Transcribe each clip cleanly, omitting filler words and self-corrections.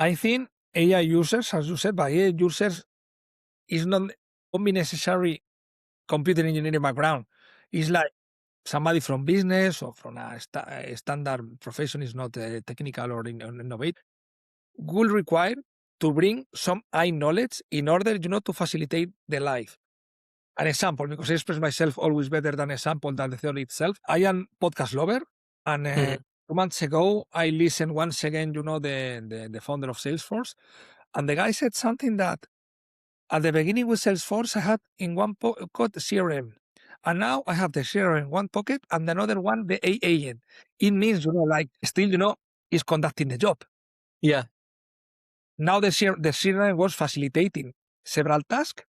I think AI users, as you said, by AI users is not only necessary computer engineering background. It's like somebody from business or from a standard profession is not technical or innovative, will require to bring some AI knowledge in order, to facilitate the life. An example, because I express myself always better than example than the theory itself. I am podcast lover, and 2 months ago I listened once again, the founder of Salesforce, and the guy said something that at the beginning with Salesforce I had in one pocket CRM, and now I have the CRM in one pocket and another one the AI agent. It means, like still, is conducting the job. Yeah. Now the CRM was facilitating several tasks,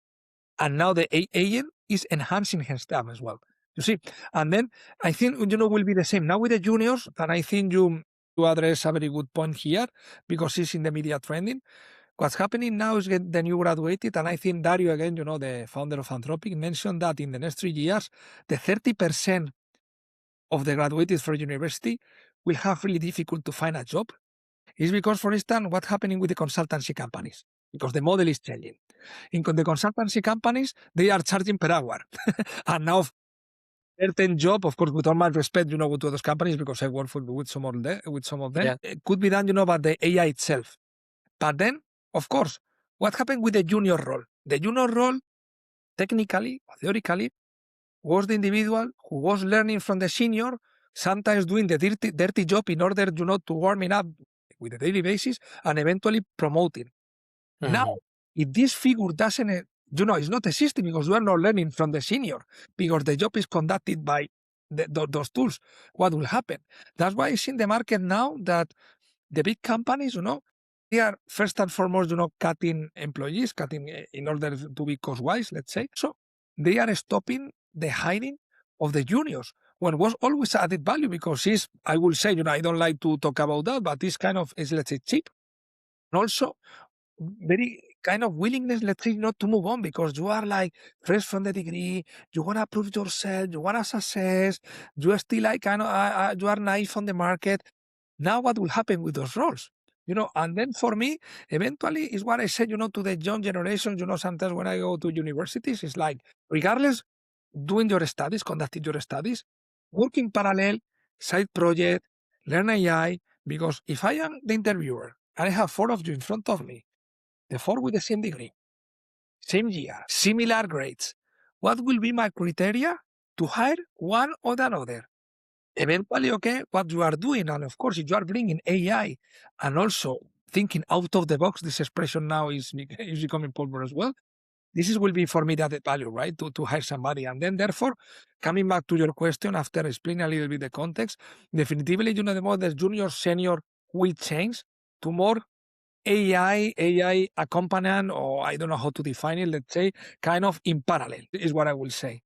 and now the AI agent is enhancing his stuff as well. You see, and then I think will be the same now with the juniors, and I think you address a very good point here because it's in the media trending. What's happening now is the new graduated, and I think Dario again, the founder of Anthropic, mentioned that in the next 3 years, the 30% of the graduated from university will have really difficult to find a job. It's because, for instance, what's happening with the consultancy companies, because the model is changing. In the consultancy companies, they are charging per hour. And now, certain job, of course, with all my respect, to those companies, because I work with some of them, it could be done, by the AI itself. But then, of course, what happened with the junior role? The junior role, technically, or theoretically, was the individual who was learning from the senior, sometimes doing the dirty job in order, to warming up with a daily basis and eventually promoting. Now, if this figure doesn't, it's not existing because you are not learning from the senior, because the job is conducted by those tools, what will happen? That's why it's in the market now that the big companies, they are first and foremost, cutting employees, in order to be cost-wise, let's say. So they are stopping the hiring of the juniors, when was always added value, because I will say, I don't like to talk about that, but this kind of is, let's say, cheap. And also, very kind of willingness, let's say, not to move on, because you are like fresh from the degree, you want to prove yourself, you want to success, you are still like kind of, you are naive on the market. Now what will happen with those roles? And then for me, eventually is what I said, to the young generation, sometimes when I go to universities, it's like, regardless, doing your studies, conducting your studies, working parallel, side project, learn AI, because if I am the interviewer and I have 4 of you in front of me, the 4 with the same degree, same year, similar grades, what will be my criteria to hire one or the other? Eventually, okay, what you are doing, and of course, if you are bringing AI and also thinking out of the box, this expression now is becoming popular as well. Will be for me the added value, right? To hire somebody. And then therefore, coming back to your question after explaining a little bit the context, definitively, the model junior, senior will change to more AI accompaniment, or I don't know how to define it, let's say, kind of in parallel is what I will say.